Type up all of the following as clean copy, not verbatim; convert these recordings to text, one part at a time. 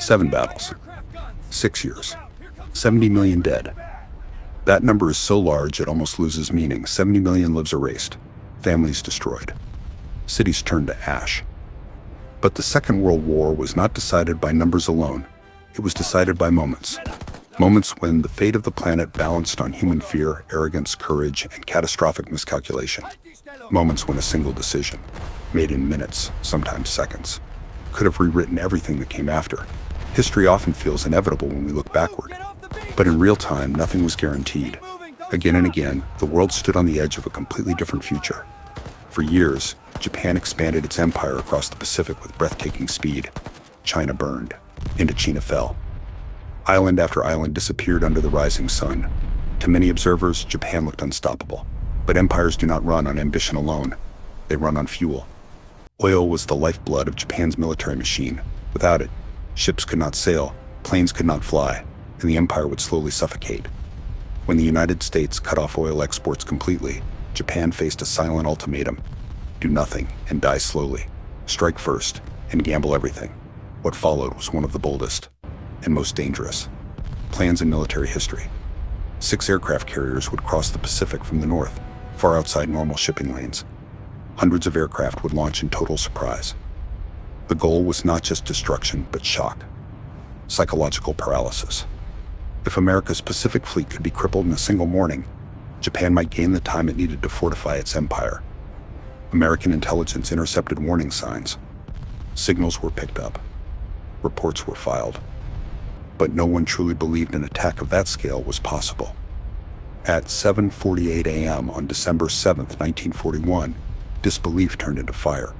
7 battles, 6 years, 70 million dead. That number is so large it almost loses meaning. 70 million lives erased, families destroyed, cities turned to ash. But the Second World War was not decided by numbers alone. It was decided by moments. Moments when the fate of the planet balanced on human fear, arrogance, courage, and catastrophic miscalculation. Moments when a single decision, made in minutes, sometimes seconds, could have rewritten everything that came after. History often feels inevitable when we look backward. But in real time, nothing was guaranteed. Again and again, the world stood on the edge of a completely different future. For years, Japan expanded its empire across the Pacific with breathtaking speed. China burned. Indochina fell. Island after island disappeared under the rising sun. To many observers, Japan looked unstoppable. But empires do not run on ambition alone. They run on fuel. Oil was the lifeblood of Japan's military machine. Without it, ships could not sail, planes could not fly, and the empire would slowly suffocate. When the United States cut off oil exports completely, Japan faced a silent ultimatum: do nothing and die slowly. Strike first and gamble everything. What followed was one of the boldest and most dangerous plans in military history. 6 aircraft carriers would cross the Pacific from the north, far outside normal shipping lanes. Hundreds of aircraft would launch in total surprise. The goal was not just destruction, but shock. Psychological paralysis. If America's Pacific Fleet could be crippled in a single morning, Japan might gain the time it needed to fortify its empire. American intelligence intercepted warning signs. Signals were picked up. Reports were filed. But no one truly believed an attack of that scale was possible. At 7:48 a.m. on December 7, 1941, disbelief turned into fire.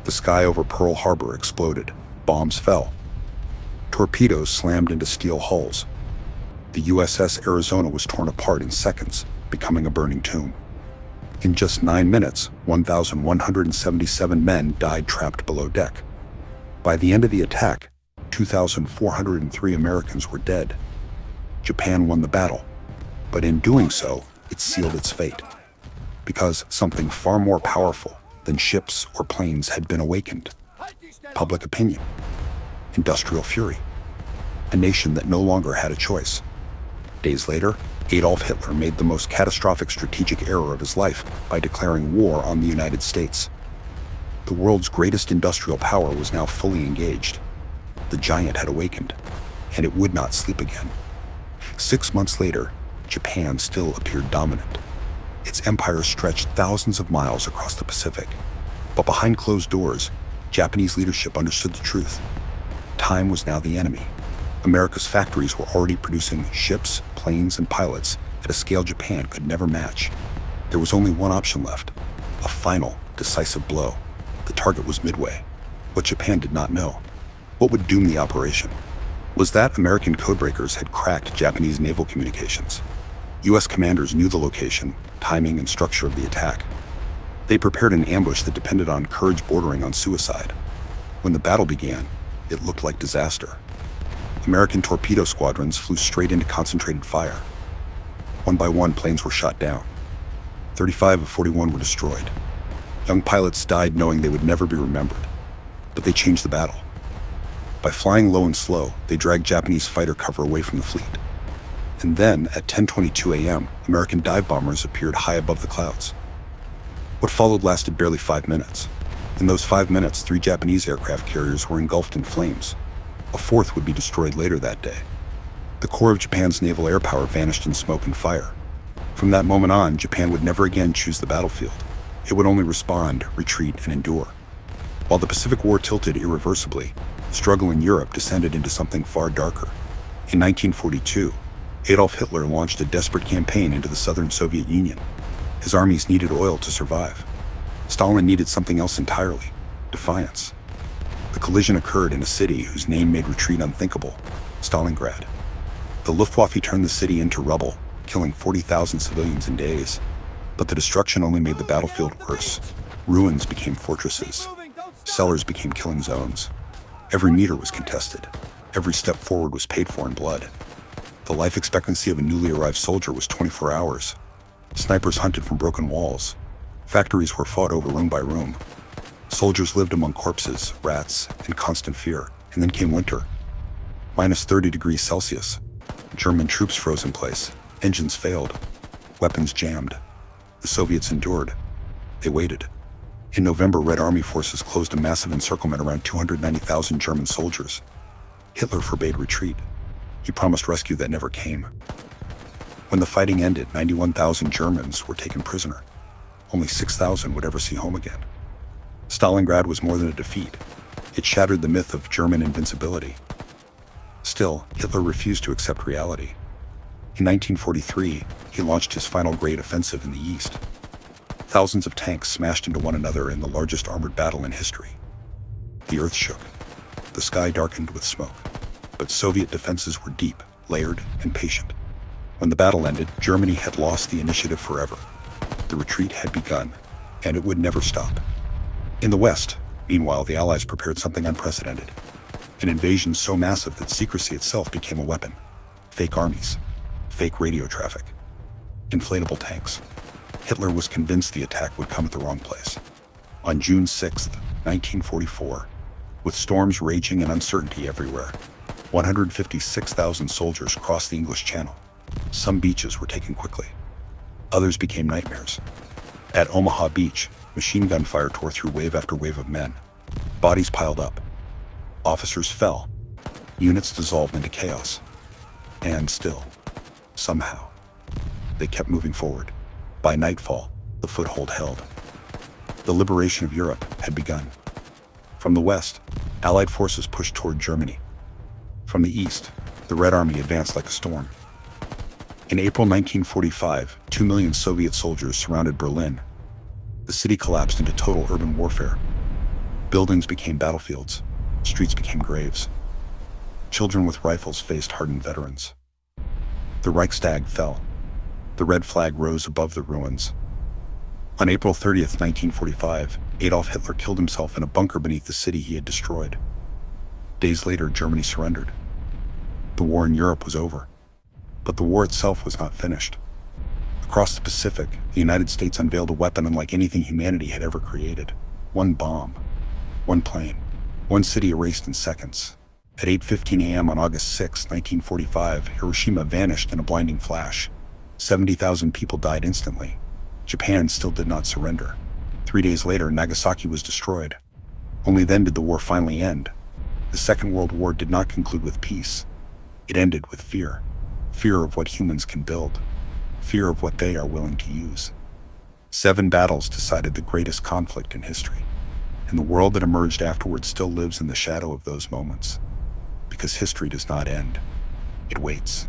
The sky over Pearl Harbor exploded. Bombs fell. Torpedoes slammed into steel hulls. The USS Arizona was torn apart in seconds, becoming a burning tomb. In just 9 minutes, 1,177 men died trapped below deck. By the end of the attack, 2,403 Americans were dead. Japan won the battle, but in doing so, it sealed its fate. Because something far more powerful than ships or planes had been awakened. Public opinion. Industrial fury. A nation that no longer had a choice. Days later, Adolf Hitler made the most catastrophic strategic error of his life by declaring war on the United States. The world's greatest industrial power was now fully engaged. The giant had awakened, and it would not sleep again. 6 months later, Japan still appeared dominant. Its empire stretched thousands of miles across the Pacific. But behind closed doors, Japanese leadership understood the truth. Time was now the enemy. America's factories were already producing ships, planes, and pilots at a scale Japan could never match. There was only one option left: a final, decisive blow. The target was Midway. What Japan did not know. What would doom the operation? Was that American codebreakers had cracked Japanese naval communications. U.S. commanders knew the location, timing, and structure of the attack. They prepared an ambush that depended on courage bordering on suicide. When the battle began, it looked like disaster. American torpedo squadrons flew straight into concentrated fire. One by one, planes were shot down. 35 of 41 were destroyed. Young pilots died knowing they would never be remembered. But they changed the battle. By flying low and slow, they dragged Japanese fighter cover away from the fleet. And then, at 10:22 a.m., American dive bombers appeared high above the clouds. What followed lasted barely 5 minutes. In those 5 minutes, 3 Japanese aircraft carriers were engulfed in flames. A 4th would be destroyed later that day. The core of Japan's naval air power vanished in smoke and fire. From that moment on, Japan would never again choose the battlefield. It would only respond, retreat, and endure. While the Pacific War tilted irreversibly, the struggle in Europe descended into something far darker. In 1942, Adolf Hitler launched a desperate campaign into the southern Soviet Union. His armies needed oil to survive. Stalin needed something else entirely: defiance. The collision occurred in a city whose name made retreat unthinkable: Stalingrad. The Luftwaffe turned the city into rubble, killing 40,000 civilians in days. But the destruction only made the battlefield worse. Ruins became fortresses. Cellars became killing zones. Every meter was contested. Every step forward was paid for in blood. The life expectancy of a newly arrived soldier was 24 hours. Snipers hunted from broken walls. Factories were fought over room by room. Soldiers lived among corpses, rats, and constant fear. And then came winter. Minus 30 degrees Celsius. German troops froze in place. Engines failed. Weapons jammed. The Soviets endured. They waited. In November, Red Army forces closed a massive encirclement around 290,000 German soldiers. Hitler forbade retreat. He promised rescue that never came. When the fighting ended, 91,000 Germans were taken prisoner. Only 6,000 would ever see home again. Stalingrad was more than a defeat. It shattered the myth of German invincibility. Still, Hitler refused to accept reality. In 1943, he launched his final great offensive in the East. Thousands of tanks smashed into one another in the largest armored battle in history. The earth shook. The sky darkened with smoke. But Soviet defenses were deep, layered, and patient. When the battle ended, Germany had lost the initiative forever. The retreat had begun, and it would never stop. In the West, meanwhile, the Allies prepared something unprecedented. An invasion so massive that secrecy itself became a weapon. Fake armies, fake radio traffic, inflatable tanks. Hitler was convinced the attack would come at the wrong place. On June 6, 1944, with storms raging and uncertainty everywhere, 156,000 soldiers crossed the English Channel. Some beaches were taken quickly. Others became nightmares. At Omaha Beach, machine gun fire tore through wave after wave of men. Bodies piled up. Officers fell. Units dissolved into chaos. And still, somehow, they kept moving forward. By nightfall, the foothold held. The liberation of Europe had begun. From the west, Allied forces pushed toward Germany. From the east, the Red Army advanced like a storm. In April 1945, 2 million Soviet soldiers surrounded Berlin. The city collapsed into total urban warfare. Buildings became battlefields. Streets became graves. Children with rifles faced hardened veterans. The Reichstag fell. The red flag rose above the ruins. On April 30th, 1945, Adolf Hitler killed himself in a bunker beneath the city he had destroyed. Days later, Germany surrendered. The war in Europe was over. But the war itself was not finished. Across the Pacific, the United States unveiled a weapon unlike anything humanity had ever created. One bomb. One plane. One city erased in seconds. At 8:15 a.m. on August 6, 1945, Hiroshima vanished in a blinding flash. 70,000 people died instantly. Japan still did not surrender. 3 days later, Nagasaki was destroyed. Only then did the war finally end. The Second World War did not conclude with peace. It ended with fear. Fear of what humans can build. Fear of what they are willing to use. 7 battles decided the greatest conflict in history. And the world that emerged afterwards still lives in the shadow of those moments. Because history does not end. It waits.